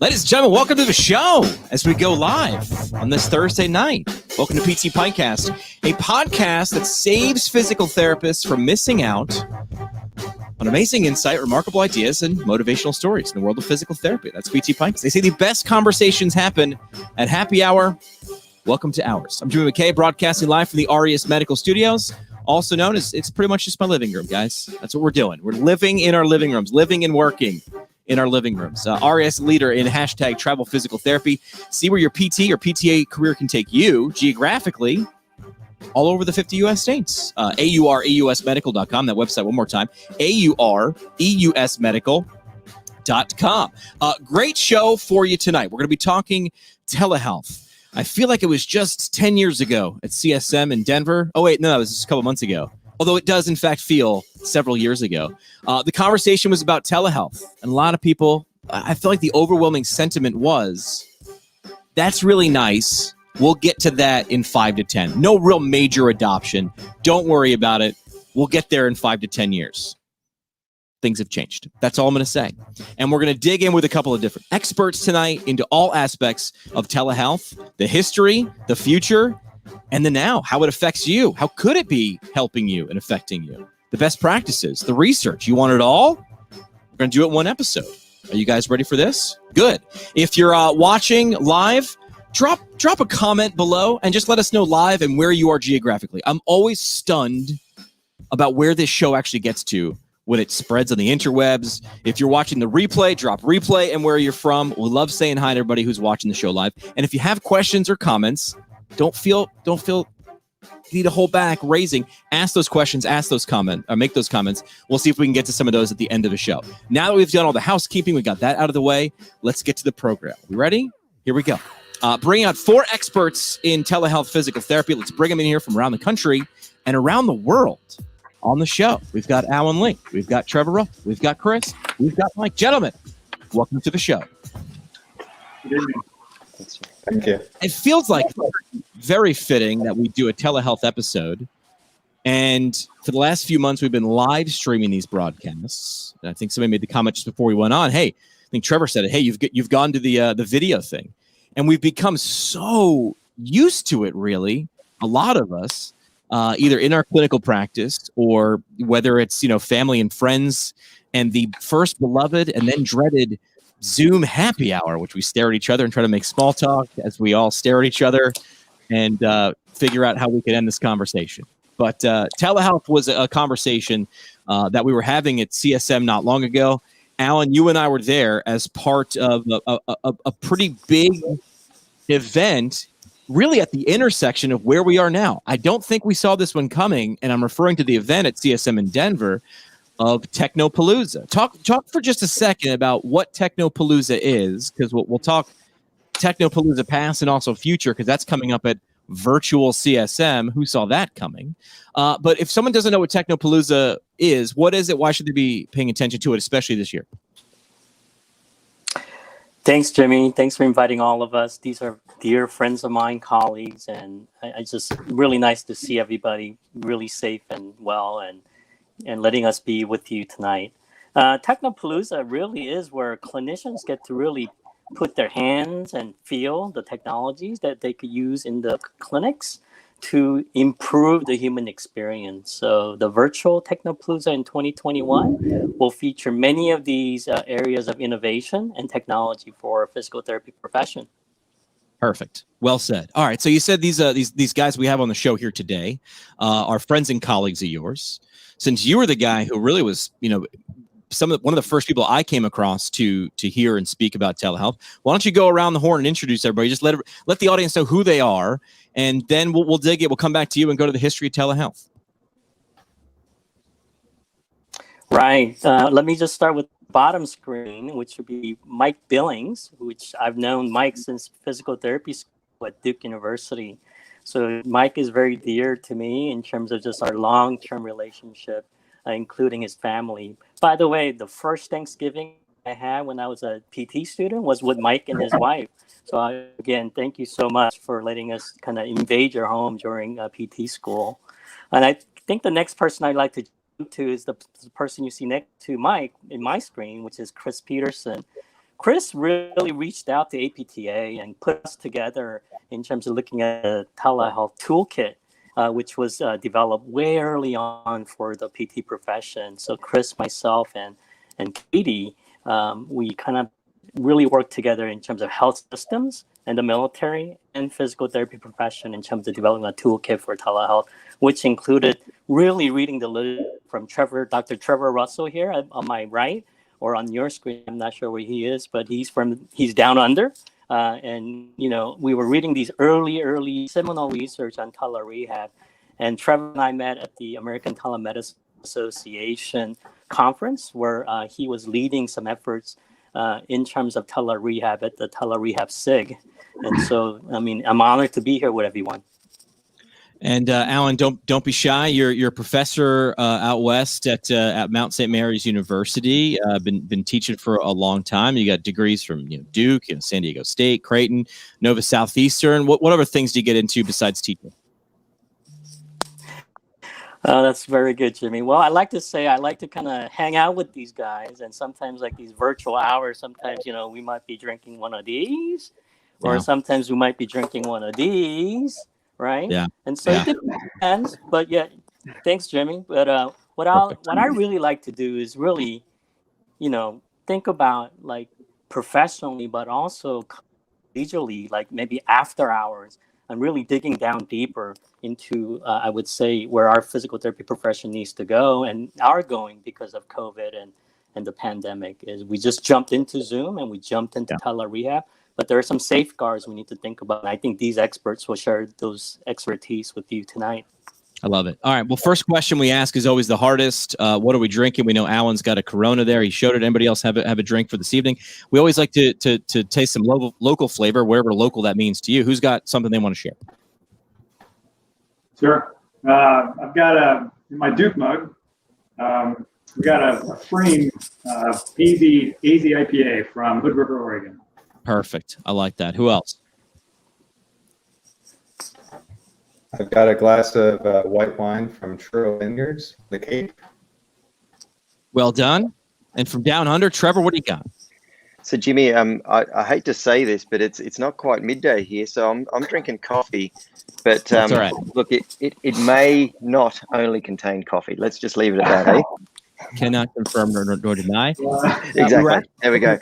Ladies and gentlemen, welcome to the show as we go live on this Thursday night. Welcome to PT Podcast, a podcast that saves physical therapists from missing out on amazing insight, remarkable ideas, and motivational stories in the world of physical therapy. That's PT Podcast. They say the best conversations happen at happy hour. Welcome to ours. I'm Jimmy McKay, broadcasting live from the RES Medical Studios, also known as, it's pretty much just my living room, guys. That's what we're doing. We're living in our living rooms, living and working in our living rooms. RES leader in hashtag travel physical therapy. See where your PT or PTA career can take you geographically all over the 50 U.S. states. AUREUSmedical.com, that website one more time. AUREUSmedical.com. Great show for you tonight. We're going to be talking telehealth. I feel like it was just 10 years ago at CSM in Denver. Oh, wait, no, it was just a couple months ago. Although it does, in fact, feel several years ago. The conversation was about telehealth. And a lot of people, I feel like the overwhelming sentiment was, that's really nice. We'll get to that in 5 to 10. No real major adoption. Don't worry about it. We'll get there in 5 to 10 years. Things have changed. That's all I'm going to say. And we're going to dig in with a couple of different experts tonight into all aspects of telehealth, the history, the future, and the now, how it affects you. How could it be helping you and affecting you? The best practices, the research. You want it all? We're going to do it in one episode. Are you guys ready for this? Good. If you're watching live, drop a comment below and just let us know live and where you are geographically. I'm always stunned about where this show actually gets to when it spreads on the interwebs. If you're watching the replay, drop replay and where you're from. We love saying hi to everybody who's watching the show live. And if you have questions or comments, don't feel you need to hold back raising. Ask those questions, ask those comments, or make those comments. We'll see if we can get to some of those at the end of the show. Now that we've done all the housekeeping, we got that out of the way, let's get to the program. We ready? Here we go. Bring out 4 experts in telehealth physical therapy. Let's bring them in here from around the country and around the world on the show. We've got Alan Link. We've got Trevor Russell. We've got Chris. We've got Mike. Gentlemen, welcome to the show. Good evening. Thank you. It feels like very fitting that we do a telehealth episode. And for the last few months, we've been live streaming these broadcasts. And I think somebody made the comment just before we went on. Hey, I think Trevor said it. Hey, you've gone to the video thing. And we've become so used to it, really, a lot of us, either in our clinical practice or whether it's, family and friends and the first beloved and then dreaded Zoom happy hour, which we stare at each other and try to make small talk as we all stare at each other and figure out how we could end this conversation. But telehealth was a conversation that we were having at CSM not long ago. Alan, you and I were there as part of a pretty big event, really at the intersection of where we are now. I don't think we saw this one coming, and I'm referring to the event at CSM in Denver of Technopalooza. Talk for just a second about what Technopalooza is, because we'll talk Technopalooza past and also future, because that's coming up at virtual CSM. Who saw that coming? But if someone doesn't know what Technopalooza is, what is it? Why should they be paying attention to it, especially this year? Thanks, Jimmy. Thanks for inviting all of us. These are dear friends of mine, colleagues, and I just really nice to see everybody really safe and well and letting us be with you tonight. Technopalooza really is where clinicians get to really put their hands and feel the technologies that they could use in the clinics to improve the human experience. So the virtual Technopalooza in 2021 will feature many of these areas of innovation and technology for physical therapy profession. Perfect. Well said. All right. So you said these guys we have on the show here today are friends and colleagues of yours. Since you were the guy who really was, one of the first people I came across to hear and speak about telehealth, why don't you go around the horn and introduce everybody? Just let the audience know who they are, and then we'll dig it. We'll come back to you and go to the history of telehealth. Right. Let me just start with the bottom screen, which would be Mike Billings, which I've known Mike since physical therapy school at Duke University. So Mike is very dear to me in terms of just our long-term relationship, including his family. By the way, the first Thanksgiving I had when I was a PT student was with Mike and his wife. So again, thank you so much for letting us kind of invade your home during PT school. And I think the next person I'd like to is the person you see next to Mike in my screen, which is Chris Peterson. Chris really reached out to APTA and put us together in terms of looking at a telehealth toolkit, which was developed way early on for the PT profession. So Chris, myself, and Katie, we kind of really worked together in terms of health systems and the military and physical therapy profession in terms of developing a toolkit for telehealth, which included really reading the literature from Dr. Trevor Russell here on my right, or on your screen. I'm not sure where he is, but he's down under. And, we were reading these early seminal research on tele-rehab. And Trevor and I met at the American Telemedicine Association conference where he was leading some efforts in terms of tele-rehab at the tele-rehab SIG. And so, I'm honored to be here with everyone. And Alan, don't be shy. You're a professor out west at Mount St. Mary's University. Been teaching for a long time. You got degrees from Duke, San Diego State, Creighton, Nova Southeastern. What other things do you get into besides teaching? That's very good, Jimmy. Well, I like to kind of hang out with these guys, and sometimes like these virtual hours. Sometimes we might be drinking one of these, or sometimes we might be drinking one of these. Right. Yeah. And so it depends. But yeah, thanks, Jimmy. But what I really like to do is really, think about like professionally, but also collegially, like maybe after hours, and really digging down deeper into, I would say, where our physical therapy profession needs to go and are going because of COVID and the pandemic. Is we just jumped into Zoom and we jumped into tele-rehab. But there are some safeguards we need to think about. And I think these experts will share those expertise with you tonight. I love it. All right. Well, first question we ask is always the hardest. What are we drinking? We know Alan's got a Corona there. He showed it. Anybody else have a drink for this evening? We always like to taste some local flavor, wherever local that means to you. Who's got something they want to share? Sure. I've got in my Duke mug, we've got a Frame AZ IPA from Hood River, Oregon. Perfect. I like that. Who else? I've got a glass of white wine from Truro Vineyards, the Cape. Well done. And from down under, Trevor, what do you got? So Jimmy, I hate to say this, but it's not quite midday here, so I'm drinking coffee. But That's all right. Look, it may not only contain coffee. Let's just leave it at that, eh? Cannot confirm nor deny. Exactly. There we go.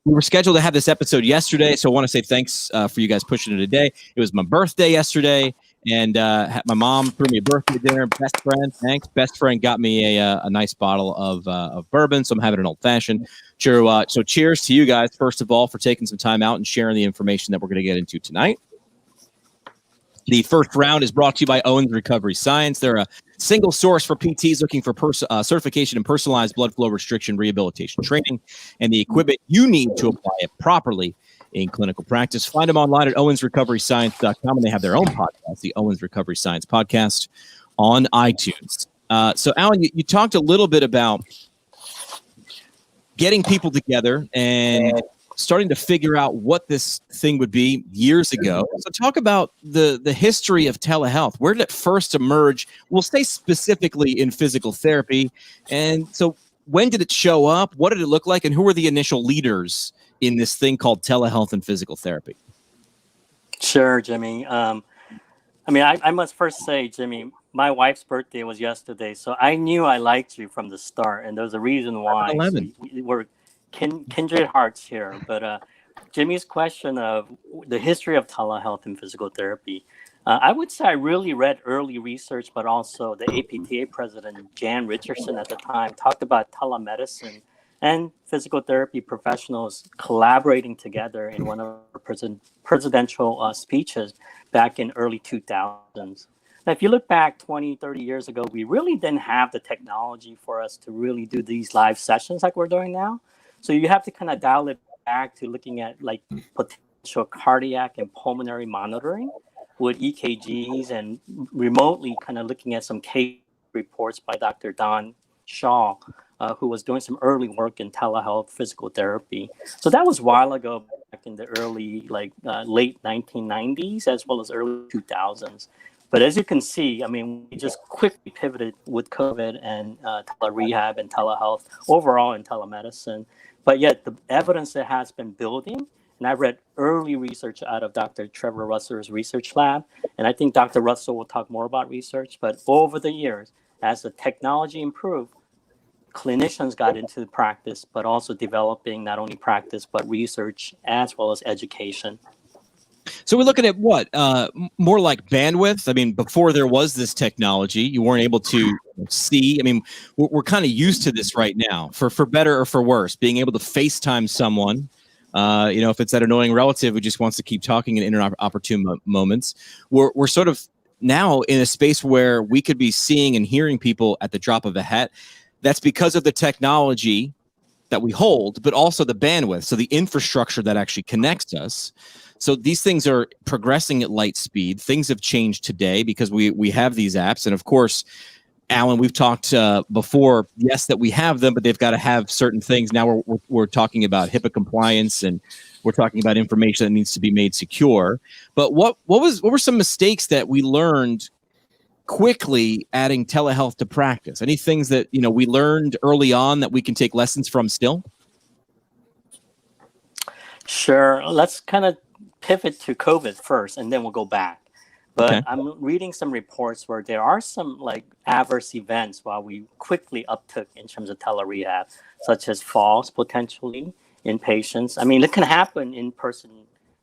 We were scheduled to have this episode yesterday, so I want to say thanks for you guys pushing it today. It was my birthday yesterday, and my mom threw me a birthday dinner. Best friend, thanks. Best friend got me a nice bottle of bourbon, so I'm having an old fashioned. Sure. So cheers to you guys, first of all, for taking some time out and sharing the information that we're going to get into tonight. The first round is brought to you by Owens Recovery Science. They're a single source for PTs looking for certification in personalized blood flow restriction rehabilitation training and the equipment you need to apply it properly in clinical practice. Find them online at owensrecoveryscience.com, and they have their own podcast, the Owens Recovery Science Podcast, on iTunes. So, Alan, you talked a little bit about getting people together and starting to figure out what this thing would be years ago. So talk about the history of telehealth. Where did it first emerge? We'll stay specifically in physical therapy. And so when did it show up? What did it look like? And who were the initial leaders in this thing called telehealth and physical therapy? Sure, Jimmy. I must first say, Jimmy, my wife's birthday was yesterday, so I knew I liked you from the start, and there's a reason why. So we're kindred hearts here. But Jimmy's question of the history of telehealth and physical therapy, I would say I really read early research, but also the APTA president, Jan Richardson at the time, talked about telemedicine and physical therapy professionals collaborating together in one of her presidential speeches back in early 2000s. Now, if you look back 20, 30 years ago, we really didn't have the technology for us to really do these live sessions like we're doing now. So you have to kind of dial it back to looking at like potential cardiac and pulmonary monitoring with EKGs and remotely kind of looking at some case reports by Dr. Don Shaw, who was doing some early work in telehealth physical therapy. So that was a while ago, back in the early, late 1990s, as well as early 2000s. But as you can see, I mean, we just quickly pivoted with COVID and tele-rehab and telehealth overall in telemedicine. But yet the evidence that has been building, and I read early research out of Dr. Trevor Russell's research lab, and I think Dr. Russell will talk more about research, but over the years, as the technology improved, clinicians got into the practice, but also developing not only practice, but research as well as education. So we're looking at what? More like bandwidth? I mean, before there was this technology, you weren't able to see. I mean, we're kind of used to this right now, for better or for worse, being able to FaceTime someone. If it's that annoying relative who just wants to keep talking in inopportune moments. We're sort of now in a space where we could be seeing and hearing people at the drop of a hat. That's because of the technology that we hold, but also the bandwidth. So the infrastructure that actually connects us. So these things are progressing at light speed. Things have changed today because we have these apps. And of course, Alan, we've talked before, yes, that we have them, but they've got to have certain things. Now we're talking about HIPAA compliance, and we're talking about information that needs to be made secure. But what were some mistakes that we learned quickly adding telehealth to practice? Any things that we learned early on that we can take lessons from still? Sure. Let's kind of pivot to COVID first, and then we'll go back. But Okay. I'm reading some reports where there are some adverse events while we quickly uptook in terms of tele-rehab, such as falls potentially in patients. I mean, it can happen in person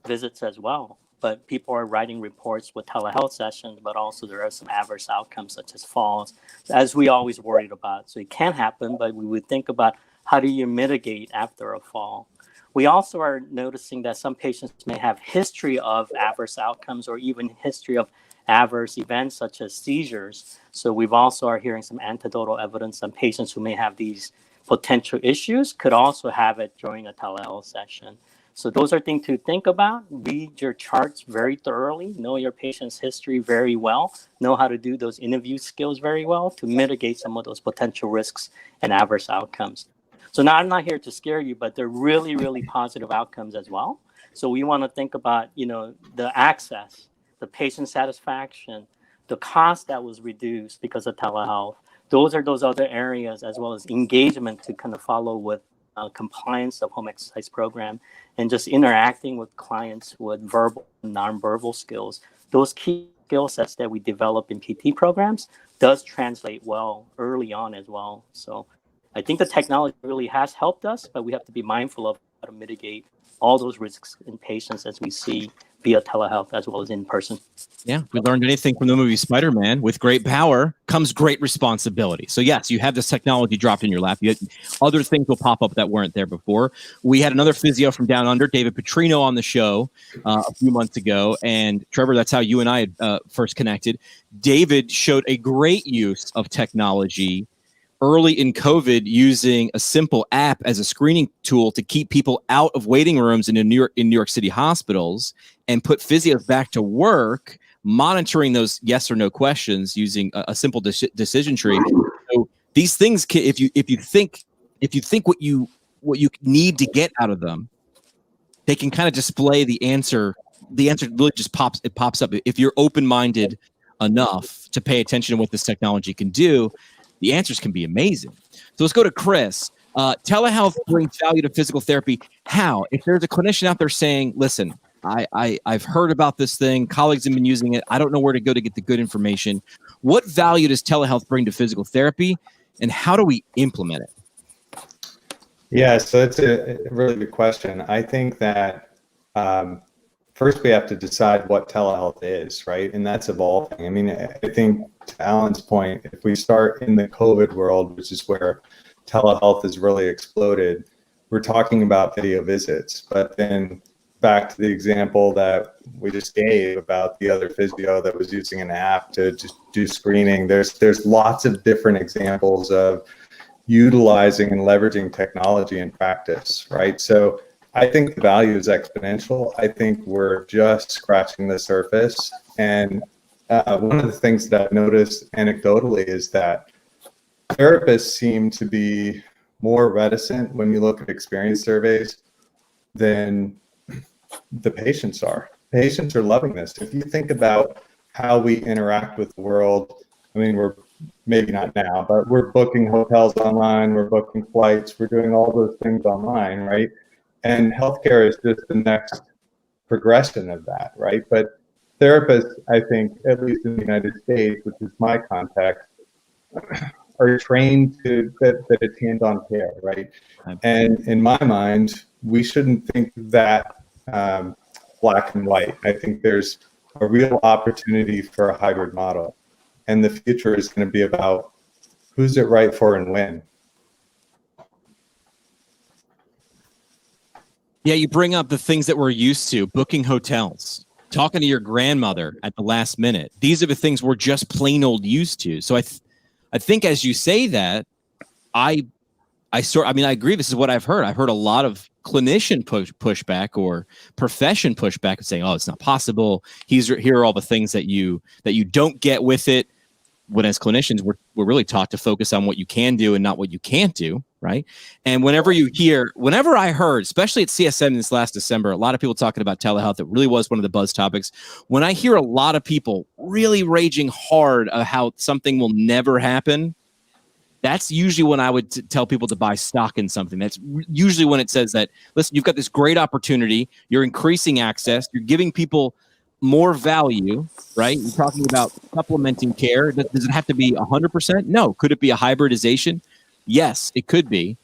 visits as well, but people are writing reports with telehealth sessions, but also there are some adverse outcomes such as falls, as we always worried about. So it can happen, but we would think about how do you mitigate after a fall. We also are noticing that some patients may have history of adverse outcomes or even history of adverse events such as seizures. So we've also are hearing some anecdotal evidence on patients who may have these potential issues could also have it during a telehealth session. So those are things to think about. Read your charts very thoroughly, know your patient's history very well, know how to do those interview skills very well to mitigate some of those potential risks and adverse outcomes. So now I'm not here to scare you, but they're really, really positive outcomes as well. So we want to think about, the access, the patient satisfaction, the cost that was reduced because of telehealth. Those are those other areas, as well as engagement to kind of follow with compliance of home exercise program and just interacting with clients with verbal and nonverbal skills. Those key skill sets that we develop in PT programs does translate well early on as well. So I think the technology really has helped us, but we have to be mindful of how to mitigate all those risks in patients as we see via telehealth as well as in person. Yeah, we learned anything from the movie Spider-Man. With great power comes great responsibility. So yes, you have this technology dropped in your lap. Other things will pop up that weren't there before. We had another physio from Down Under, David Petrino, on the show a few months ago. And Trevor, that's how you and I had first connected. David showed a great use of technology early in COVID, using a simple app as a screening tool to keep people out of waiting rooms in New York City hospitals and put physios back to work, monitoring those yes or no questions using a simple decision tree. So these things, if you think what you need to get out of them, they can kind of display the answer. The answer really just pops up. If you're open-minded enough to pay attention to what this technology can do, the answers can be amazing. So let's go to Chris. Telehealth brings value to physical therapy. How? If there's a clinician out there saying, listen, I've heard about this thing, colleagues have been using it, I don't know where to go to get the good information. What value does telehealth bring to physical therapy, and how do we implement it? Yeah, so it's a really good question. I think that first we have to decide what telehealth is, right? And that's evolving. I mean, I think to Alan's point, if we start in the COVID world, which is where telehealth has really exploded, we're talking about video visits. But then back to the example that we just gave about the other physio that was using an app to just do screening, there's lots of different examples of utilizing and leveraging technology in practice, right? So I think the value is exponential. I think we're just scratching the surface. And one of the things that I've noticed anecdotally is that therapists seem to be more reticent when you look at experience surveys than the patients are. Patients are loving this. If you think about how we interact with the world. I mean, we're maybe not now, but we're booking hotels online, we're booking flights, we're doing all those things online, right? And healthcare is just the next progression of that, right? But therapists, I think, at least in the United States, which is my context, are trained to that it's hands-on care, right? And in my mind, we shouldn't think that black and white. I think there's a real opportunity for a hybrid model, and the future is going to be about who's it right for and when. Yeah, you bring up the things that we're used to, booking hotels, talking to your grandmother at the last minute. These are the things we're just plain old used to. So I think as you say that, I agree. This is what I've heard. I've heard a lot of clinician pushback or profession pushback saying, "Oh, it's not possible. Here are all the things that you don't get with it." When as clinicians, we're really taught to focus on what you can do and not what you can't do, right? And whenever I heard, especially at CSM this last December, a lot of people talking about telehealth. It really was one of the buzz topics. When I hear a lot of people really raging hard of how something will never happen, that's usually when I would tell people to buy stock in something. That's usually when it says that, listen, you've got this great opportunity, you're increasing access, you're giving people more value, right? You're talking about supplementing care. Does it have to be 100%? No. Could it be a hybridization? Yes, it could be.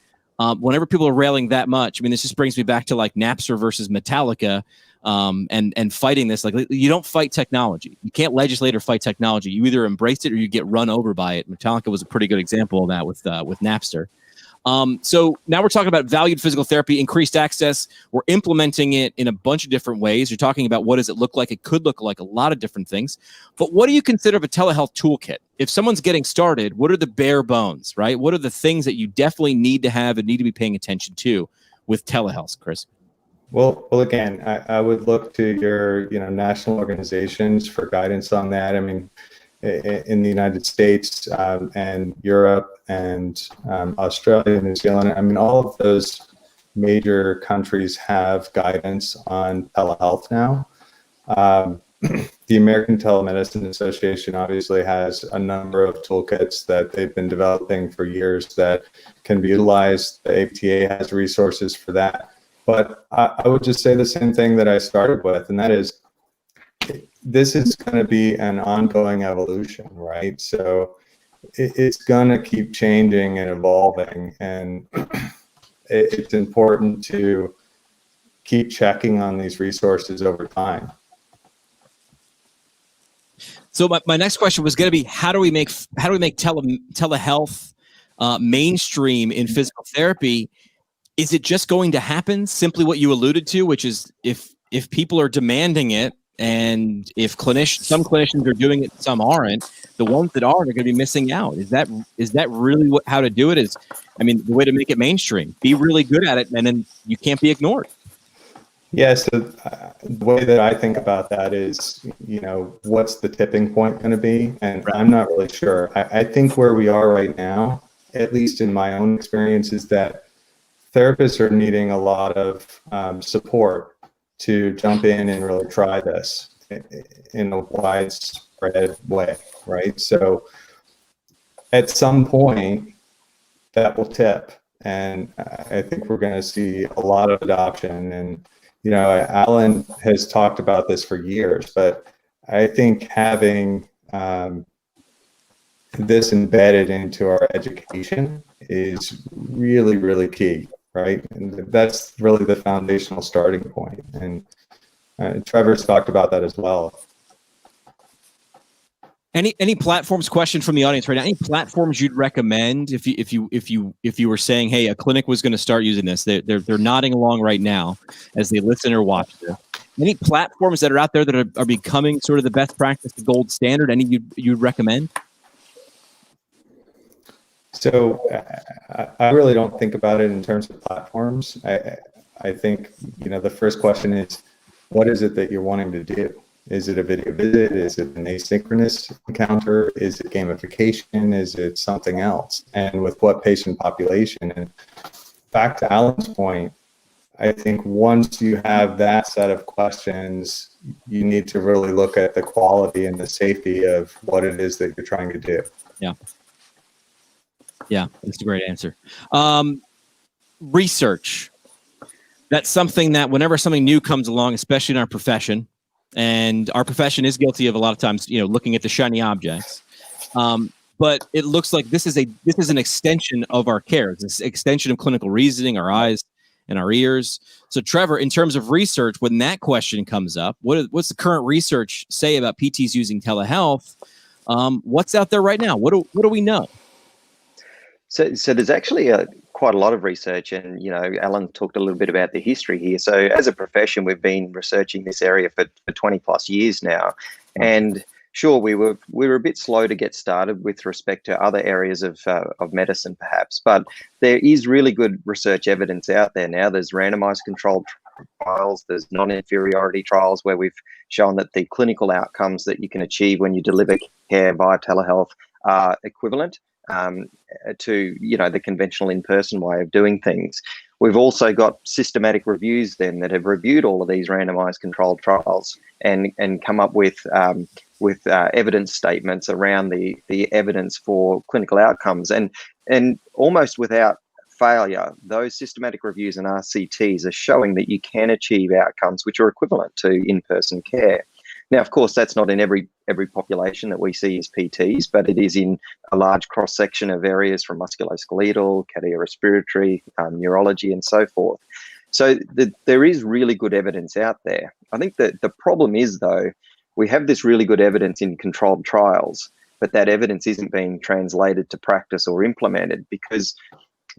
Whenever people are railing that much, I mean, this just brings me back to like Napster versus Metallica, and fighting this. Like, you don't fight technology. You can't legislate or fight technology. You either embrace it or you get run over by it. Metallica was a pretty good example of that with Napster. So now we're talking about valued physical therapy, increased access. We're implementing it in a bunch of different ways. You're talking about what does it look like? It could look like a lot of different things. But what do you consider of a telehealth toolkit? If someone's getting started, what are the bare bones, right? What are the things that you definitely need to have and need to be paying attention to with telehealth, Chris? Well, again, I would look to your, national organizations for guidance on that. I mean, in the United States and Europe and Australia, New Zealand, I mean, all of those major countries have guidance on telehealth now. The American Telemedicine Association obviously has a number of toolkits that they've been developing for years that can be utilized. The APTA has resources for that. But I would just say the same thing that I started with, and that is, this is going to be an ongoing evolution, right? So it's going to keep changing and evolving, and it's important to keep checking on these resources over time. So my next question was going to be, how do we make telehealth mainstream in physical therapy? Is it just going to happen? Simply what you alluded to, which is if people are demanding it, and if some clinicians are doing it, some aren't. The ones that are going to be missing out. Is that really how to do it? The way to make it mainstream. Be really good at it, and then you can't be ignored. Yeah, so the way that I think about that is, what's the tipping point going to be? And I'm not really sure. I think where we are right now, at least in my own experience, is that therapists are needing a lot of support to jump in and really try this in a widespread way, right? So at some point, that will tip, and I think we're going to see a lot of adoption. And Alan has talked about this for years, but I think having this embedded into our education is really, really key, right? And that's really the foundational starting point. And Trevor's talked about that as well. Any platforms? Question from the audience right now. Any platforms you'd recommend if you were saying, hey, a clinic was going to start using this? They're nodding along right now as they listen or watch this. Any platforms that are out there that are becoming sort of the best practice, the gold standard? Any you'd recommend? So I really don't think about it in terms of platforms. I think the first question is, what is it that you're wanting to do? Is it a video visit? Is it an asynchronous encounter? Is it gamification? Is it something else? And with what patient population? And back to Alan's point, I think once you have that set of questions, you need to really look at the quality and the safety of what it is that you're trying to do. Yeah, that's a great answer. Research. That's something that whenever something new comes along, especially in our profession, and our profession is guilty of a lot of times, looking at the shiny objects. But it looks like this is an extension of our care. It's an extension of clinical reasoning, our eyes and our ears. So, Trevor, in terms of research, when that question comes up, what's the current research say about PTs using telehealth? What's out there right now? What do we know? So there's actually quite a lot of research, and Alan talked a little bit about the history here. So as a profession, we've been researching this area for 20 plus years now, and sure, we were a bit slow to get started with respect to other areas of medicine, perhaps, but there is really good research evidence out there now. There's randomized controlled trials, there's non-inferiority trials where we've shown that the clinical outcomes that you can achieve when you deliver care via telehealth are equivalent to the conventional in-person way of doing things. We've also got systematic reviews then that have reviewed all of these randomized controlled trials and come up with evidence statements around the evidence for clinical outcomes, and almost without failure, those systematic reviews and RCTs are showing that you can achieve outcomes which are equivalent to in-person care. Now, of course, that's not in every population that we see as PTs, but it is in a large cross-section of areas from musculoskeletal, cardiorespiratory, neurology, and so forth. So there is really good evidence out there. I think that the problem is, though, we have this really good evidence in controlled trials, but that evidence isn't being translated to practice or implemented because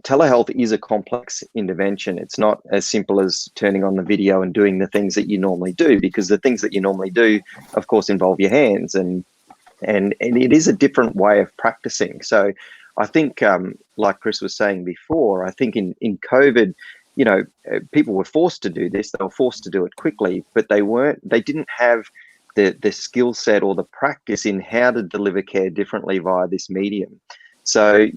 telehealth is a complex intervention. It's not as simple as turning on the video and doing the things that you normally do, because the things that you normally do, of course, involve your hands, and it is a different way of practicing. So I think, like Chris was saying before, I think in COVID, people were forced to do this. They were forced to do it quickly, but they didn't have the skill set or the practice in how to deliver care differently via this medium. So,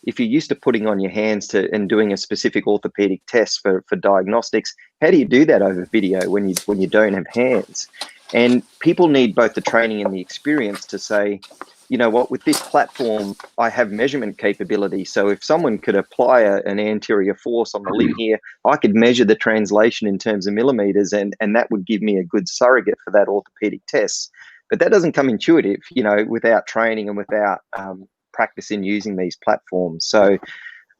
if you're used to putting on your hands and doing a specific orthopedic test for diagnostics, how do you do that over video when you don't have hands? And people need both the training and the experience to say, with this platform, I have measurement capability. So if someone could apply an anterior force on the limb here, I could measure the translation in terms of millimeters, and that would give me a good surrogate for that orthopedic test. But that doesn't come intuitive, without training and without practice in using these platforms. So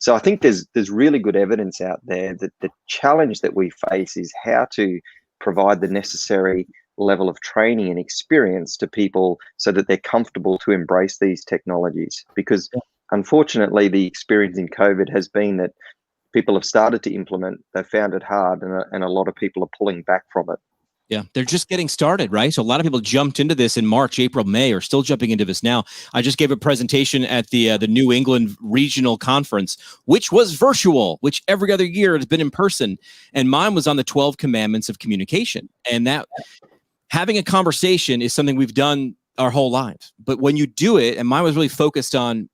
I think there's really good evidence out there that the challenge that we face is how to provide the necessary level of training and experience to people so that they're comfortable to embrace these technologies. Because unfortunately, the experience in COVID has been that people have started to implement, they've found it hard, and a lot of people are pulling back from it. Yeah, they're just getting started, right? So a lot of people jumped into this in March, April, May, or still jumping into this now. I just gave a presentation at the New England Regional Conference, which was virtual, which every other year has been in person. And mine was on the 12 commandments of communication. And that having a conversation is something we've done our whole lives. But when you do it, and mine was really focused on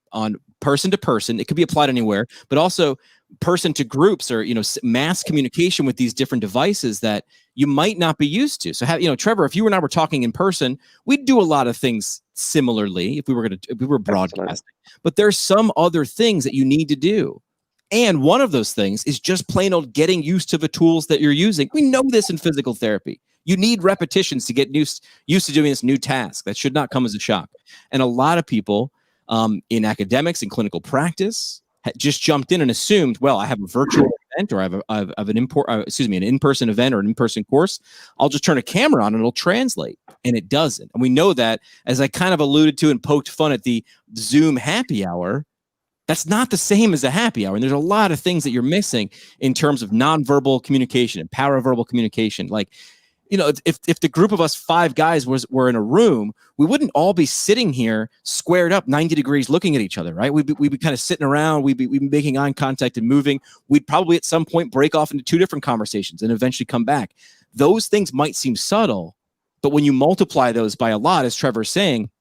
person to person, it could be applied anywhere, but also person to groups, or mass communication with these different devices that you might not be used to. So Trevor, if you and I were talking in person, we'd do a lot of things similarly if we were broadcasting. Absolutely. But there's some other things that you need to do. And one of those things is just plain old getting used to the tools that you're using. We know this in physical therapy. You need repetitions to get used to doing this new task. That should not come as a shock. And a lot of people in academics and clinical practice just jumped in and assumed, well, I have a virtual event, or I have an in-person event or an in-person course. I'll just turn a camera on and it'll translate. And it doesn't. And we know that, as I kind of alluded to and poked fun at the Zoom happy hour, that's not the same as a happy hour. And there's a lot of things that you're missing in terms of nonverbal communication and paraverbal communication. Like, if the group of us 5 guys were in a room, we wouldn't all be sitting here squared up 90 degrees looking at each other, right? We'd be kind of sitting around, we'd be making eye contact and moving. We'd probably at some point break off into 2 different conversations and eventually come back. Those things might seem subtle, but when you multiply those by a lot, as Trevor's saying,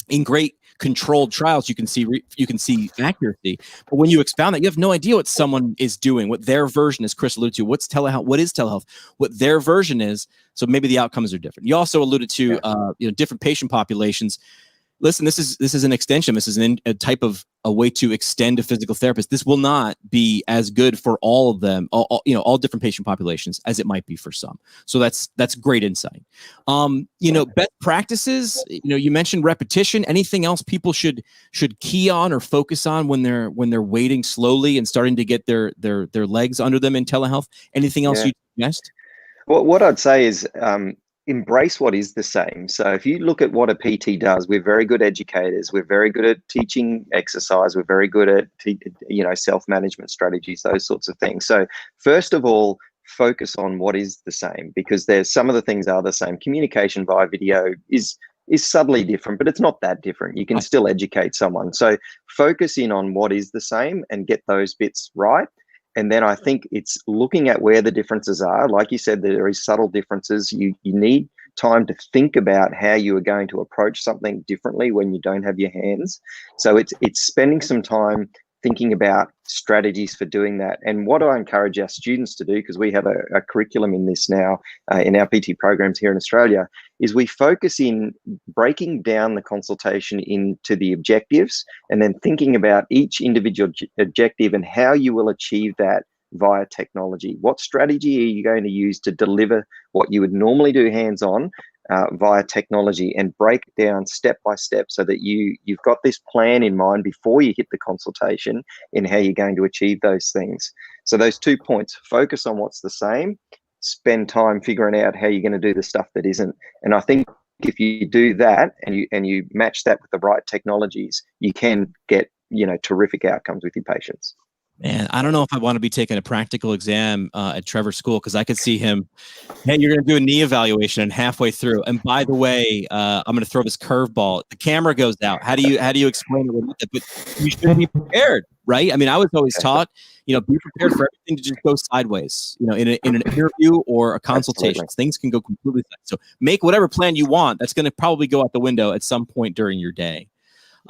in great controlled trials, you can see accuracy. But when you expound that, you have no idea what someone is doing, what their version is. Chris alluded to what is telehealth, what their version is. So maybe the outcomes are different. You also alluded to different patient populations. Listen, this is an extension. This is a type of a way to extend a physical therapist. This will not be as good for all of them, all different patient populations as it might be for some. So that's great insight. Best practices. You mentioned repetition. Anything else people should key on or focus on when they're waiting slowly and starting to get their legs under them in telehealth? Anything else you suggest? Well, what I'd say is embrace what is the same. So if you look at what a PT does, we're very good educators. We're very good at teaching exercise. We're very good at, self-management strategies, those sorts of things. So first of all, focus on what is the same, because there's some of the things are the same. Communication via video is subtly different, but it's not that different. You can still educate someone. So focus in on what is the same and get those bits right. And then I think it's looking at where the differences are. Like you said, there is subtle differences. You need time to think about how you are going to approach something differently when you don't have your hands. So it's spending some time thinking about strategies for doing that. And what I encourage our students to do, because we have a curriculum in this now in our PT programs here in Australia, is we focus in breaking down the consultation into the objectives and then thinking about each individual objective and how you will achieve that via technology. What strategy are you going to use to deliver what you would normally do hands-on via technology, and break it down step by step so that you've got this plan in mind before you hit the consultation in how you're going to achieve those things. So those 2 points: focus on what's the same, spend time figuring out how you're going to do the stuff that isn't. And I think if you do that and you match that with the right technologies, you can get terrific outcomes with your patients. Man, I don't know if I want to be taking a practical exam at Trevor's school, because I could see him, hey, you're going to do a knee evaluation, and halfway through, and by the way, I'm going to throw this curveball. The camera goes out. How do you explain it? But you should be prepared, right? I mean, I was always taught, be prepared for everything to just go sideways, in an interview or a consultation. Absolutely. Things can go completely sideways. So make whatever plan you want. That's going to probably go out the window at some point during your day.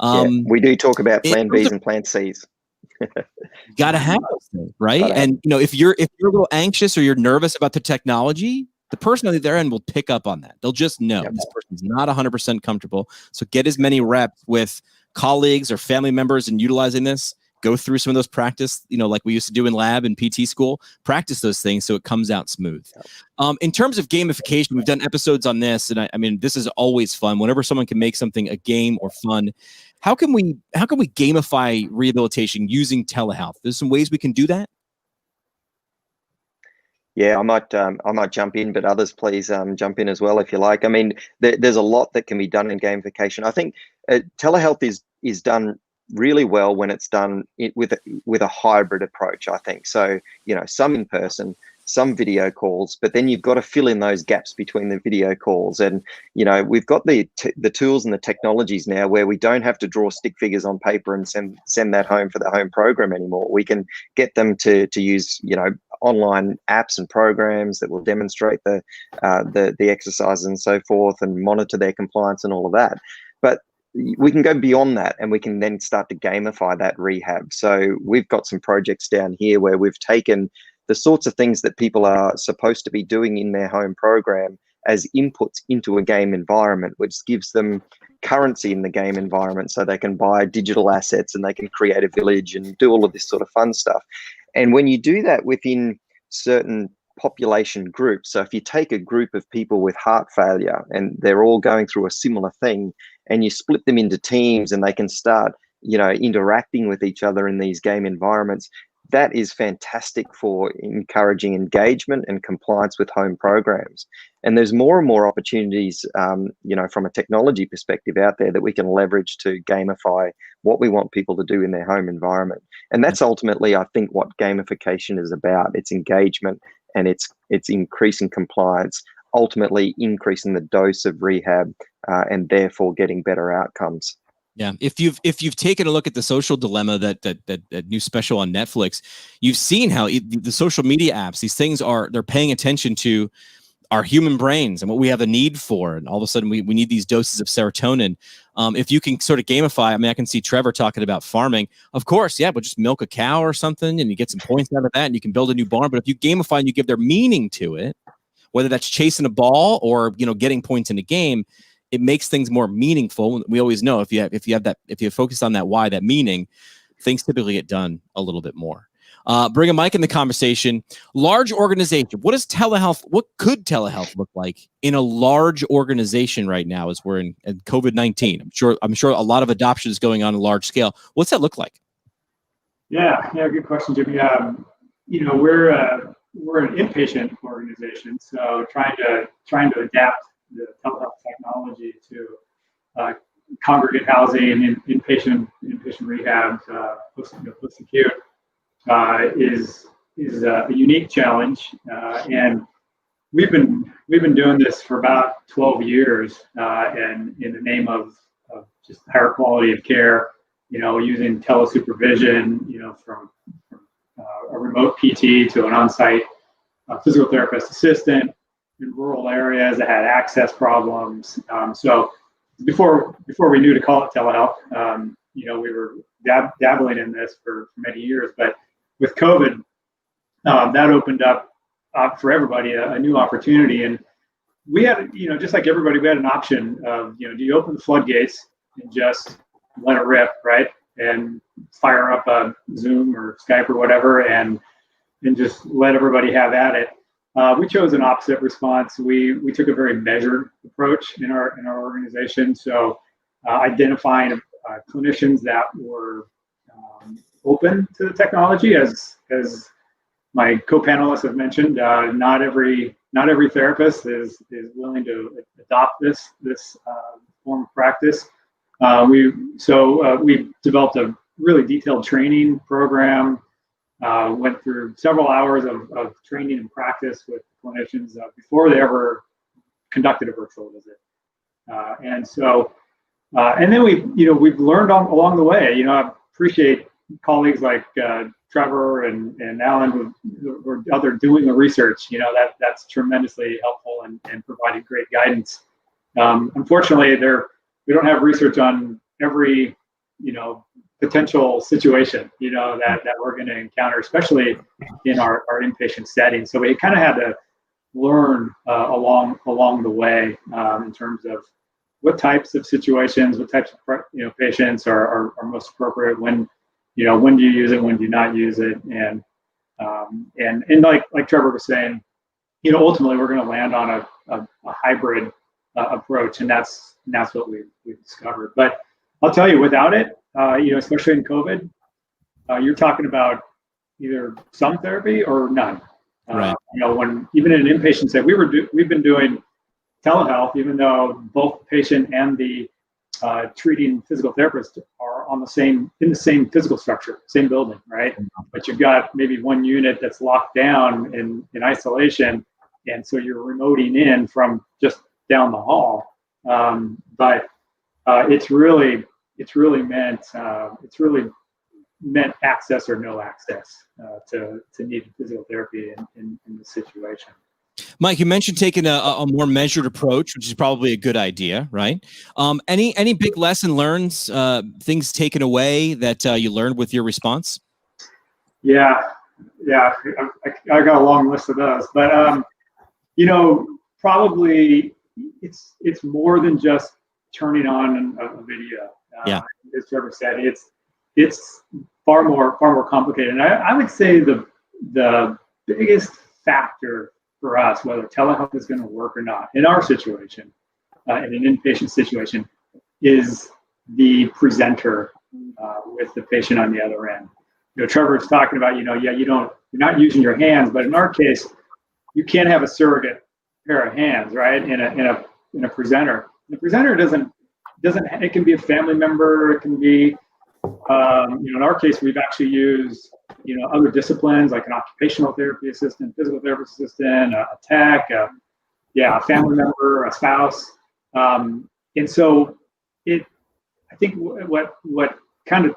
We do talk about plan Bs and plan Cs. Got to have those things, right? And if you're a little anxious or you're nervous about the technology, the person on the other end will pick up on that. They'll just know this person's not 100% comfortable. So get as many reps with colleagues or family members and utilizing this. Go through some of those practice, like we used to do in lab and PT school. Practice those things so it comes out smooth. In terms of gamification, we've done episodes on this, and I mean, this is always fun. Whenever someone can make something a game or fun, how can we gamify rehabilitation using telehealth? There's some ways we can do that. Yeah, I might jump in, but others please jump in as well if you like. I mean, there's a lot that can be done in gamification. I think telehealth is done really well when it's done with a hybrid approach, I think. So, some in person, some video calls, but then you've got to fill in those gaps between the video calls. And, we've got the tools and the technologies now where we don't have to draw stick figures on paper and send that home for the home program anymore. We can get them to use, online apps and programs that will demonstrate the exercises and so forth, and monitor their compliance and all of that. But we can go beyond that, and we can then start to gamify that rehab. So we've got some projects down here where we've taken the sorts of things that people are supposed to be doing in their home program as inputs into a game environment, which gives them currency in the game environment, so they can buy digital assets and they can create a village and do all of this sort of fun stuff. And when you do that within certain population groups, so if you take a group of people with heart failure and they're all going through a similar thing, and you split them into teams and they can start, interacting with each other in these game environments, that is fantastic for encouraging engagement and compliance with home programs. And there's more and more opportunities, from a technology perspective out there that we can leverage to gamify what we want people to do in their home environment. And that's ultimately, I think, what gamification is about. It's engagement, and it's increasing compliance, ultimately increasing the dose of rehab, and therefore getting better outcomes. Yeah, if you've taken a look at The Social Dilemma, that new special on Netflix, you've seen how the social media apps, these things they're paying attention to our human brains and what we have a need for, and all of a sudden we need these doses of serotonin. If you can sort of gamify, I mean, I can see Trevor talking about farming. Of course, yeah, but just milk a cow or something, and you get some points out of that, and you can build a new barn. But if you gamify and you give their meaning to it, whether that's chasing a ball or getting points in a game, it makes things more meaningful. We always know if you focus on that why, that meaning, things typically get done a little bit more. Bring a mic in the conversation. Large organization. What could telehealth look like in a large organization right now as we're in COVID-19? I'm sure a lot of adoption is going on a large scale. What's that look like? Yeah, good question, Jimmy. We're an inpatient organization, so trying to adapt the telehealth technology to congregate housing, inpatient rehab, post-acute. Is a unique challenge, and we've been doing this for about 12 years, and in the name of just higher quality of care, using telesupervision, from a remote PT to an on-site physical therapist assistant in rural areas that had access problems. So before we knew to call it telehealth, we were dabbling in this for many years, but with COVID, that opened up for everybody a new opportunity. And we had, just like everybody, we had an option of, do you open the floodgates and just let it rip, right? And fire up a Zoom or Skype or whatever and just let everybody have at it. We chose an opposite response. We took a very measured approach in our organization. So identifying clinicians that were open to the technology, as my co-panelists have mentioned, not every therapist is willing to adopt this form of practice. We developed a really detailed training program. Went through several hours of training and practice with clinicians before they ever conducted a virtual visit. And then we've learned along the way. I appreciate colleagues like Trevor and Alan who are out there doing the research. That's tremendously helpful and providing great guidance. Unfortunately, we don't have research on every potential situation that we're going to encounter, especially in our inpatient setting. So we kind of had to learn along the way in terms of what types of situations, what types of patients are most appropriate, when do you use it, when do you not use it, and like Trevor was saying, ultimately we're going to land on a hybrid approach, and that's what we've discovered. But I'll tell you, without it, especially in COVID, you're talking about either some therapy or none. Right. When even in an inpatient setting, we've been doing telehealth, even though both the patient and the treating physical therapist are in the same physical structure, same building, right? But you've got maybe one unit that's locked down in isolation, and so you're remoting in from just down the hall. But it's really meant access or no access to needed physical therapy in this situation. Mike, you mentioned taking a more measured approach, which is probably a good idea, right? Any big lesson learned, things taken away that you learned with your response? Yeah, I got a long list of those, but probably it's more than just turning on a video. As Trevor said, it's far more complicated. And I would say the biggest factor for us, whether telehealth is going to work or not, in our situation, in an inpatient situation, is the presenter with the patient on the other end. Trevor's talking about, you're not using your hands, but in our case, you can't have a surrogate pair of hands, right? In a presenter. The presenter doesn't. It can be a family member. It can be, in our case, we've actually used, other disciplines like an occupational therapy assistant, physical therapist assistant, a tech, a family member, a spouse. And so I think what kind of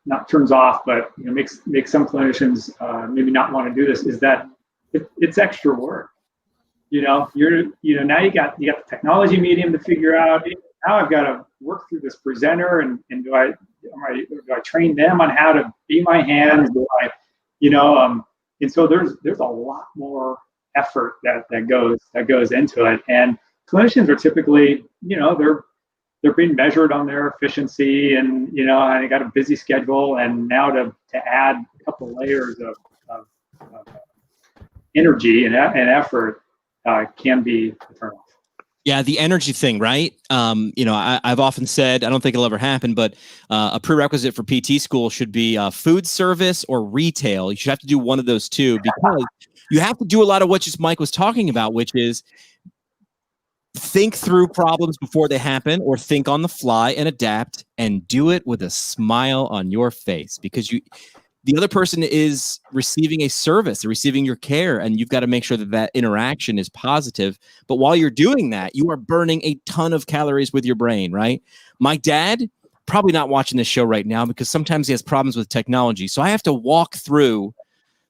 not turns off, but makes some clinicians maybe not want to do this is that it's extra work. now you got the technology medium to figure out. Now I've got to work through this presenter, and do I train them on how to be my hands? And so there's a lot more effort that goes into it. And clinicians are typically, they're being measured on their efficiency, and and they got a busy schedule, and now to add a couple layers of energy and effort can be a turnoff. Yeah, the energy thing, right? I've often said, I don't think it'll ever happen, but a prerequisite for PT school should be food service or retail. You should have to do one of those two, because you have to do a lot of what just Mike was talking about, which is think through problems before they happen, or think on the fly and adapt, and do it with a smile on your face, because the other person is receiving a service, they're receiving your care, and you've got to make sure that interaction is positive. But while you're doing that, you are burning a ton of calories with your brain, right? My dad, probably not watching this show right now, because sometimes he has problems with technology. So I have to walk through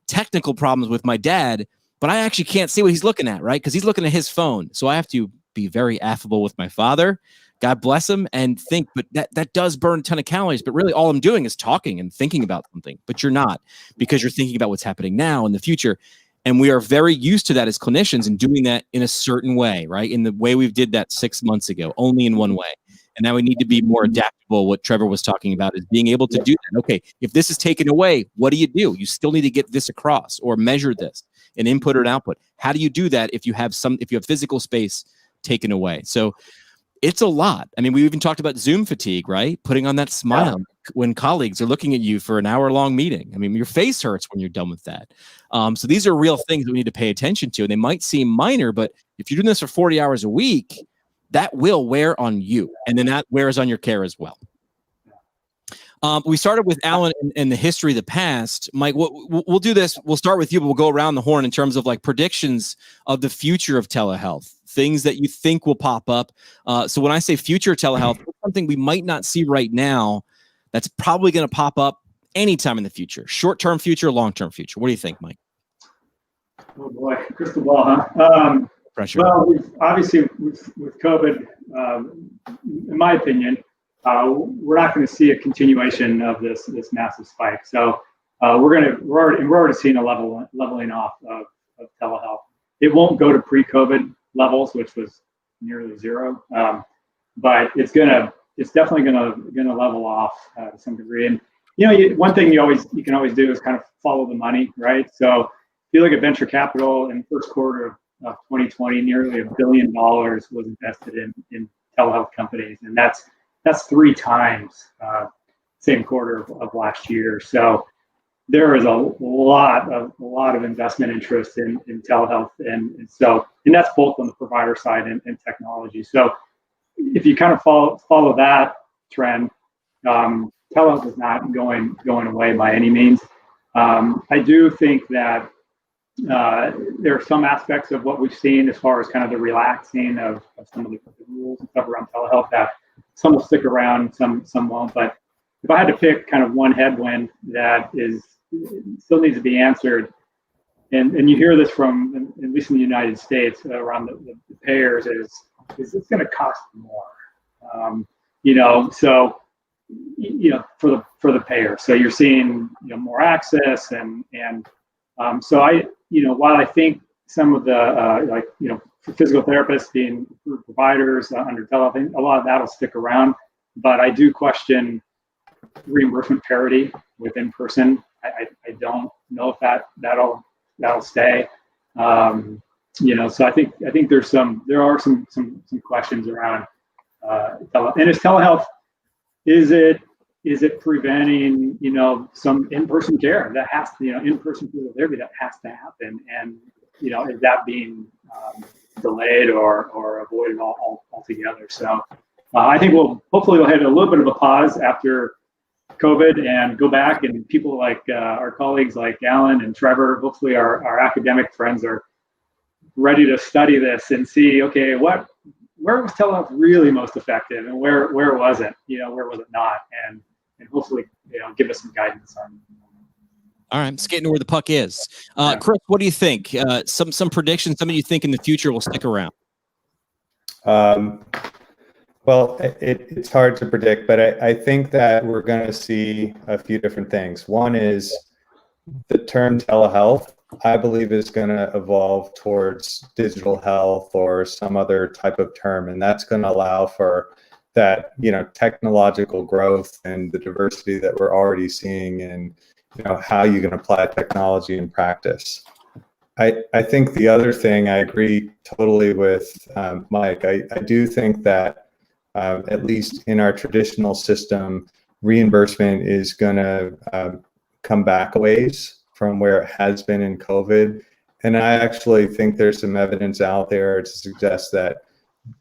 technical problems with my dad, but I actually can't see what he's looking at, right? Because he's looking at his phone. So I have to be very affable with my father, God bless him, and think, but that does burn a ton of calories. But really all I'm doing is talking and thinking about something, but you're not, because you're thinking about what's happening now in the future. And we are very used to that as clinicians, and doing that in a certain way, right? In the way we did that 6 months ago, only in one way. And now we need to be more adaptable. What Trevor was talking about is being able to do that. Okay, if this is taken away, what do? You still need to get this across, or measure this, an input or an output. How do you do that if you have physical space taken away? So it's a lot. I mean, we even talked about Zoom fatigue, right? Putting on that smile when colleagues are looking at you for an hour-long meeting. I mean, your face hurts when you're done with that. So these are real things that we need to pay attention to. And they might seem minor, but if you're doing this for 40 hours a week, that will wear on you. And then that wears on your care as well. We started with Alan and the history of the past. Mike, we'll do this. We'll start with you, but we'll go around the horn in terms of like predictions of the future of telehealth, things that you think will pop up. So when I say future telehealth, something we might not see right now that's probably going to pop up anytime in the future. Short-term future, long-term future. What do you think, Mike? Oh boy, crystal ball, huh? Pressure. Well, obviously with COVID, in my opinion, we're not going to see a continuation of this massive spike. So we're already seeing a leveling off of telehealth. It won't go to pre-COVID levels, which was nearly zero, but it's definitely gonna level off to some degree. And one thing you can always do is kind of follow the money, right? So if you look at venture capital in the first quarter of 2020, nearly $1 billion was invested in telehealth companies, and that's 3 times same quarter of last year. So there is a lot of investment interest in telehealth, and that's both on the provider side and technology. So if you kind of follow that trend, telehealth is not going away by any means. I do think that there are some aspects of what we've seen as far as kind of the relaxing of some of the rules and stuff around telehealth, that some will stick around, some won't. But if I had to pick kind of one headwind that still needs to be answered, and you hear this from, at least in the United States, around the payers, is it's going to cost more, for the payer. So you're seeing more access, and so while I think some of the for physical therapists being providers under telehealth, a lot of that will stick around, but I do question reimbursement parity with in-person. I don't know if that'll stay. So I think there are some questions around telehealth. And is telehealth, is it preventing some in-person care that has to, in-person physical therapy that has to happen, and is that being delayed or avoided altogether? So I think hopefully we'll hit a little bit of a pause after COVID and go back, and people like our colleagues like Alan and Trevor, hopefully our academic friends, are ready to study this and see, okay, where was telehealth really most effective, and where was it, where was it not, and hopefully give us some guidance on. All right, skating to where the puck is. Yeah. Chris, what do you think? Some predictions, some of you think in the future will stick around? Well, it's hard to predict, but I think that we're going to see a few different things. One is the term telehealth, I believe, is going to evolve towards digital health or some other type of term, and that's going to allow for that, technological growth and the diversity that we're already seeing in, how you can apply technology in practice. I think the other thing, I agree totally with Mike. I do think that at least in our traditional system, reimbursement is going to come back a ways from where it has been in COVID. And I actually think there's some evidence out there to suggest that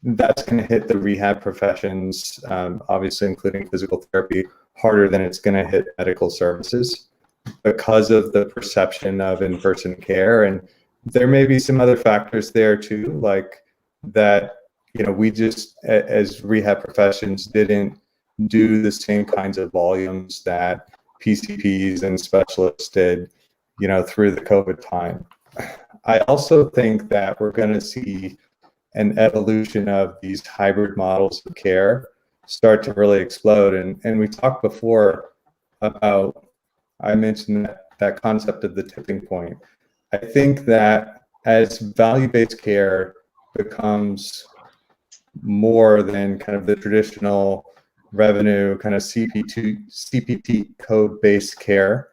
that's going to hit the rehab professions, obviously including physical therapy, harder than it's going to hit medical services because of the perception of in-person care. And there may be some other factors there too, like that, we just, as rehab professions, didn't do the same kinds of volumes that PCPs and specialists did, through the COVID time. I also think that we're going to see an evolution of these hybrid models of care start to really explode. And we talked before about, I mentioned that concept of the tipping point. I think that as value-based care becomes more than kind of the traditional revenue kind of CPT code-based care,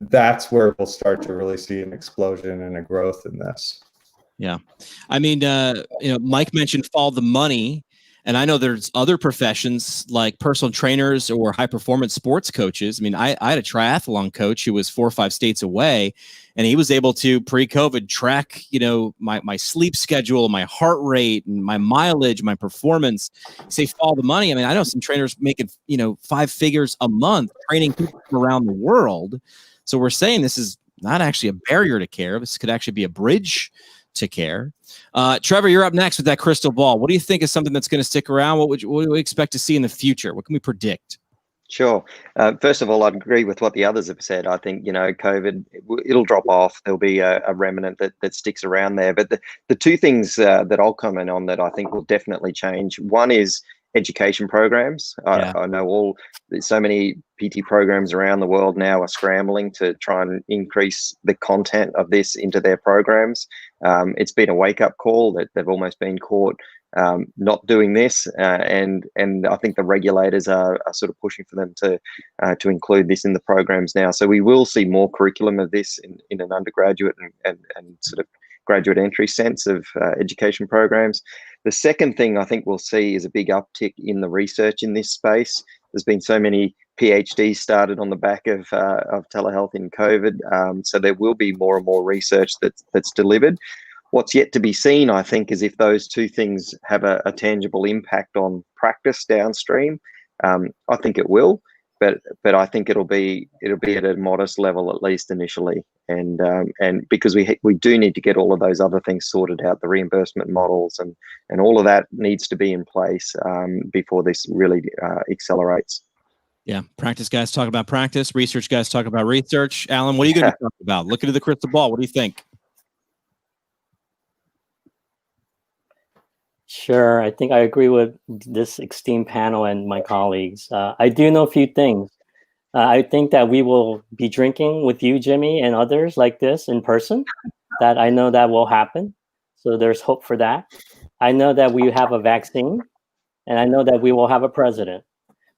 that's where we'll start to really see an explosion and a growth in this. Yeah. I mean, Mike mentioned follow the money. And I know there's other professions like personal trainers or high performance sports coaches. I mean, I had a triathlon coach who was 4 or 5 states away, and he was able to pre-COVID track, my sleep schedule, my heart rate, and my mileage, my performance. Say follow the money. I mean, I know some trainers making, 5 figures a month training people from around the world. So we're saying this is not actually a barrier to care. This could actually be a bridge to care. Trevor, you're up next with that crystal ball. What do you think is something that's going to stick around? What do we expect to see in the future? What can we predict? Sure. First of all, I'd agree with what the others have said. I think, COVID, it'll drop off. There'll be a remnant that sticks around there. But the two things that I'll comment on that I think will definitely change. One is education programs. I know so many PT programs around the world now are scrambling to try and increase the content of this into their programs. It's been a wake-up call that they've almost been caught not doing this, and I think the regulators are sort of pushing for them to include this in the programs now. So we will see more curriculum of this in an undergraduate and sort of graduate entry sense of education programs. The second thing I think we'll see is a big uptick in the research in this space. There's been so many PhDs started on the back of telehealth in COVID, so there will be more and more research that's delivered. What's yet to be seen, I think, is if those two things have a tangible impact on practice downstream. I think it will, but I think it'll be at a modest level, at least initially, and because we do need to get all of those other things sorted out, the reimbursement models and all of that needs to be in place before this really accelerates. Yeah, practice guys talk about practice, research guys talk about research. Alan, what are you going to talk about? Look into the crystal ball. What do you think? Sure. I think I agree with this esteemed panel and my colleagues. I do know a few things. I think that we will be drinking with you, Jimmy, and others like this in person. That I know that will happen. So there's hope for that. I know that we have a vaccine, and I know that we will have a president.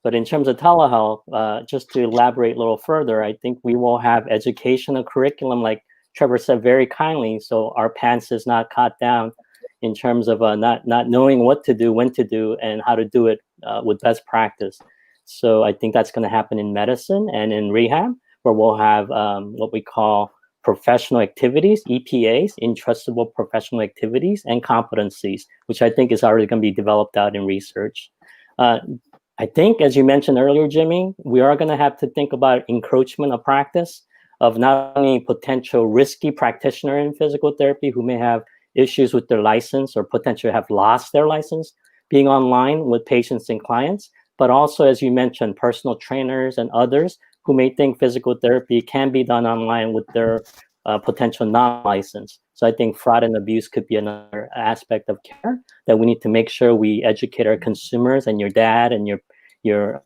But in terms of telehealth, just to elaborate a little further, I think we will have educational curriculum, like Trevor said very kindly, so our pants is not caught down in terms of not knowing what to do, when to do, and how to do it with best practice. So I think that's going to happen in medicine and in rehab, where we'll have what we call professional activities, EPAs, entrustable professional activities, and competencies, which I think is already going to be developed out in research. I think, as you mentioned earlier, Jimmy, we are going to have to think about encroachment of practice of not only potential risky practitioner in physical therapy who may have issues with their license or potentially have lost their license being online with patients and clients, but also, as you mentioned, personal trainers and others who may think physical therapy can be done online with their potential non-license. So I think fraud and abuse could be another aspect of care that we need to make sure we educate our consumers and your dad and your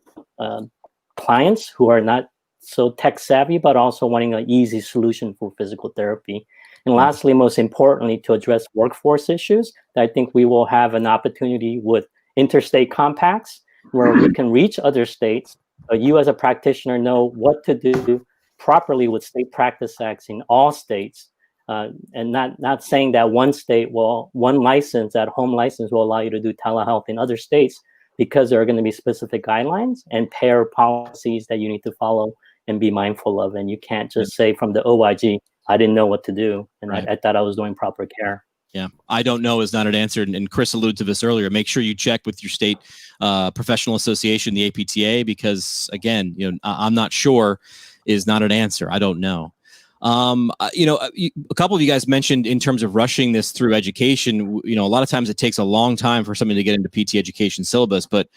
clients who are not so tech savvy, but also wanting an easy solution for physical therapy. And lastly, most importantly, to address workforce issues, I think we will have an opportunity with interstate compacts where we can reach other states. You as a practitioner know what to do properly with state practice acts in all states. And not saying that one license, that home license will allow you to do telehealth in other states, because there are going to be specific guidelines and payer policies that you need to follow and be mindful of. And you can't just say from the OIG, I didn't know what to do, and I thought I was doing proper care. Yeah, I don't know is not an answer. And Chris alluded to this earlier. Make sure you check with your state professional association, the APTA, because again, I'm not sure is not an answer. I don't know. A couple of you guys mentioned in terms of rushing this through education, a lot of times it takes a long time for somebody to get into PT education syllabus, but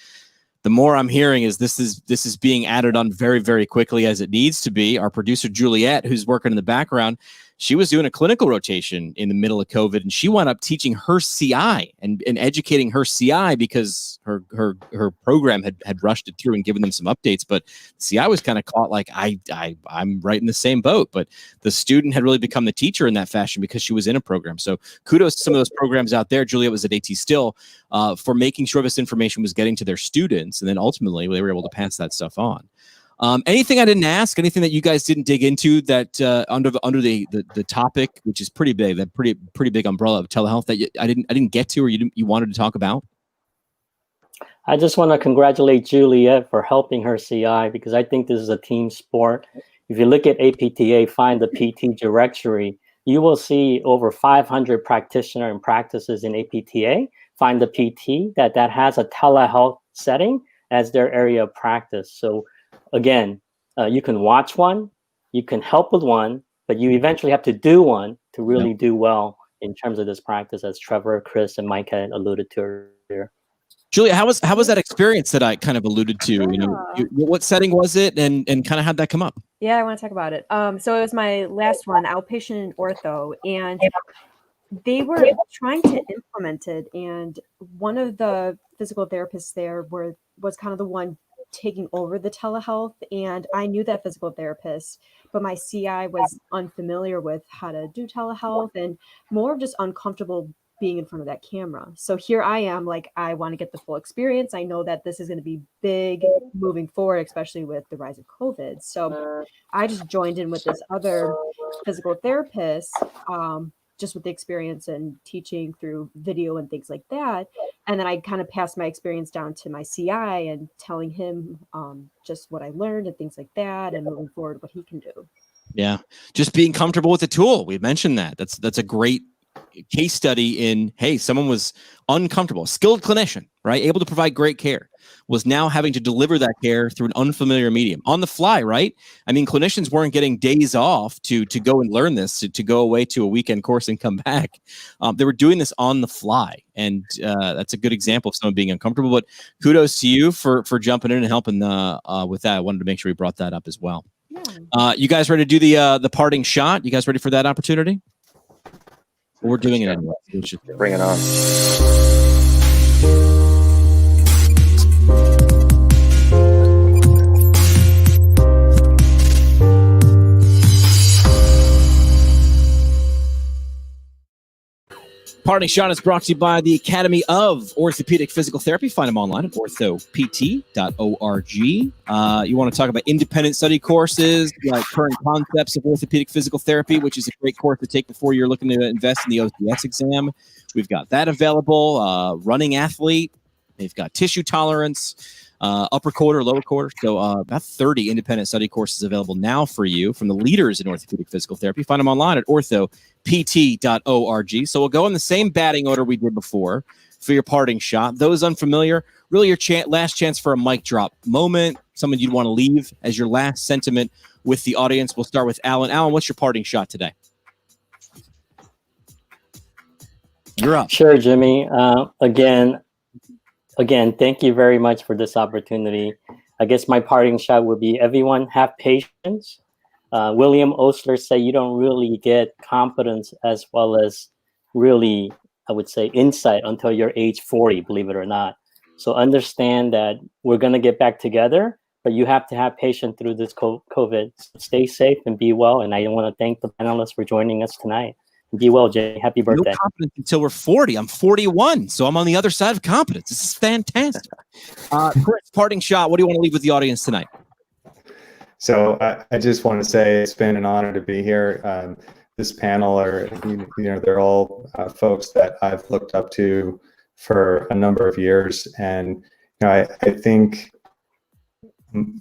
the more I'm hearing is this is being added on very, very quickly as it needs to be. Our producer, Juliet, who's working in the background, she was doing a clinical rotation in the middle of COVID, and she wound up teaching her CI and educating her CI because her program had rushed it through and given them some updates. But CI was kind of caught like I'm right in the same boat. But the student had really become the teacher in that fashion because she was in a program. So kudos to some of those programs out there. Juliet was at AT Still for making sure this information was getting to their students, and then ultimately they were able to pass that stuff on. Anything I didn't ask, anything that you guys didn't dig into that under the topic, which is pretty big, that pretty big umbrella of telehealth that I didn't get to, or you wanted to talk about? I just want to congratulate Juliet for helping her CI, because I think this is a team sport. If you look at APTA, find the PT directory, you will see over 500 practitioner and practices in APTA. Find the PT that has a telehealth setting as their area of practice. So again, you can watch one, you can help with one, but you eventually have to do one to really do well in terms of this practice, as Trevor, Chris, and Mike had alluded to earlier. Julia, how was that experience that I kind of alluded to? What setting was it, and kind of how'd that come up? Yeah, I want to talk about it. So it was my last one, outpatient ortho, and they were trying to implement it. And one of the physical therapists there was kind of the one taking over the telehealth, and I knew that physical therapist, but my CI was unfamiliar with how to do telehealth and more just uncomfortable being in front of that camera. So here I am, like, I want to get the full experience. I know that this is going to be big moving forward, especially with the rise of COVID. So I just joined in with this other physical therapist, just with the experience and teaching through video and things like that. And then I kind of passed my experience down to my CI and telling him just what I learned and things like that, and moving forward what he can do. Yeah, just being comfortable with the tool. We mentioned that. That's a great case study in, hey, someone was uncomfortable, skilled clinician, right? Able to provide great care, was now having to deliver that care through an unfamiliar medium on the fly, right? I mean, clinicians weren't getting days off to go and learn this, to go away to a weekend course and come back. They were doing this on the fly. And that's a good example of someone being uncomfortable, but kudos to you for jumping in and helping with that. I wanted to make sure we brought that up as well. Yeah. You guys ready to do the parting shot? You guys ready for that opportunity? We're doing it anyway. Bring it on. Parting Shot is brought to you by the Academy of Orthopedic Physical Therapy. Find them online at orthopt.org. You want to talk about independent study courses, like current concepts of orthopedic physical therapy, which is a great course to take before you're looking to invest in the OCS exam. We've got that available. Running athlete. They've got tissue tolerance, upper quarter, lower quarter. So about 30 independent study courses available now for you from the leaders in orthopedic physical therapy. Find them online at orthopt.org. So we'll go in the same batting order we did before for your parting shot. Those unfamiliar, really your last chance for a mic drop moment, someone you'd want to leave as your last sentiment with the audience. We'll start with Alan. Alan, what's your parting shot today? You're up. Sure, Jimmy. Again, thank you very much for this opportunity. I guess my parting shot would be everyone have patience. William Osler said you don't really get competence as well as really, I would say, insight until you're age 40, believe it or not. So understand that we're going to get back together, but you have to have patience through this COVID. Stay safe and be well. And I want to thank the panelists for joining us tonight. Be well, Jay. Happy birthday. No competence until we're 40. I'm 41, so I'm on the other side of competence. This is fantastic. Chris, parting shot. What do you want to leave with the audience tonight? So I just want to say it's been an honor to be here. This panel they're all folks that I've looked up to for a number of years. And I think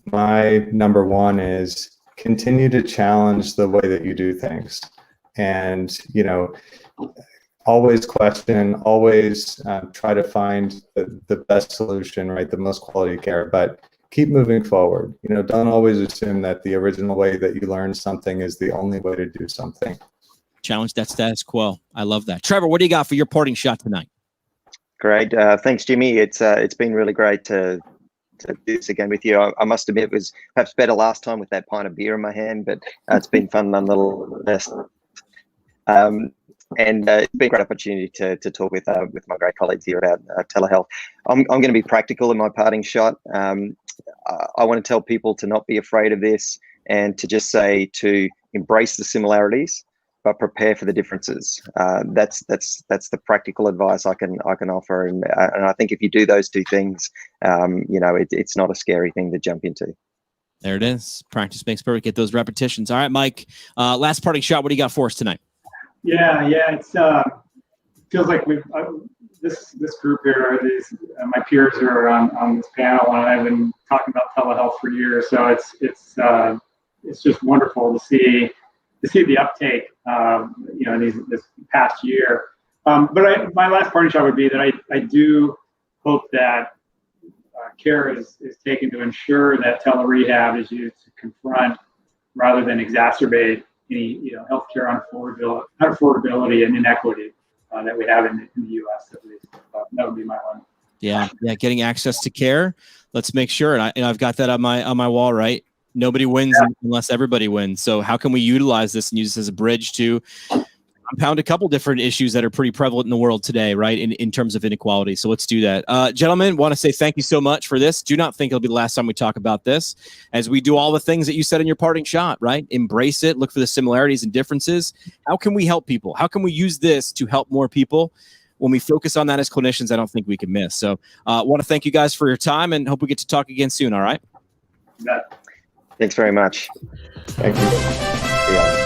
my number one is continue to challenge the way that you do things. And, always question, always try to find the best solution, right? The most quality care, but keep moving forward. Don't always assume that the original way that you learn something is the only way to do something. Challenge that status quo. I love that. Trevor, what do you got for your parting shot tonight? Great. Thanks, Jimmy. It's been really great to do this again with you. I must admit it was perhaps better last time with that pint of beer in my hand, but it's been fun nonetheless. And it's been a great opportunity to talk with my great colleagues here about telehealth. I'm going to be practical in my parting shot. I want to tell people to not be afraid of this and to just say to embrace the similarities, but prepare for the differences. That's the practical advice I can offer, and I think if you do those two things, it's not a scary thing to jump into. There it is. Practice makes perfect. Get those repetitions. All right, Mike. Last parting shot. What do you got for us tonight? Yeah. It's feels like we've this group here, my peers are on this panel, and I've been talking about telehealth for years. So it's just wonderful to see the uptake, this past year. But my last parting shot would be that I do hope that care is taken to ensure that telerehab is used to confront rather than exacerbate any healthcare unaffordability and inequity that we have in the U.S. at least. That would be my one. Yeah, getting access to care. Let's make sure, and I've got that on my wall, right? Nobody wins unless everybody wins. So how can we utilize this and use this as a bridge to compound a couple different issues that are pretty prevalent in the world today, right? In terms of inequality. So let's do that. Gentlemen, want to say thank you so much for this. Do not think it'll be the last time we talk about this, as we do all the things that you said in your parting shot, right? Embrace it. Look for the similarities and differences. How can we help people? How can we use this to help more people? When we focus on that as clinicians, I don't think we can miss. So want to thank you guys for your time and hope we get to talk again soon. All right. Yeah. Thanks very much. Thank you. Yeah.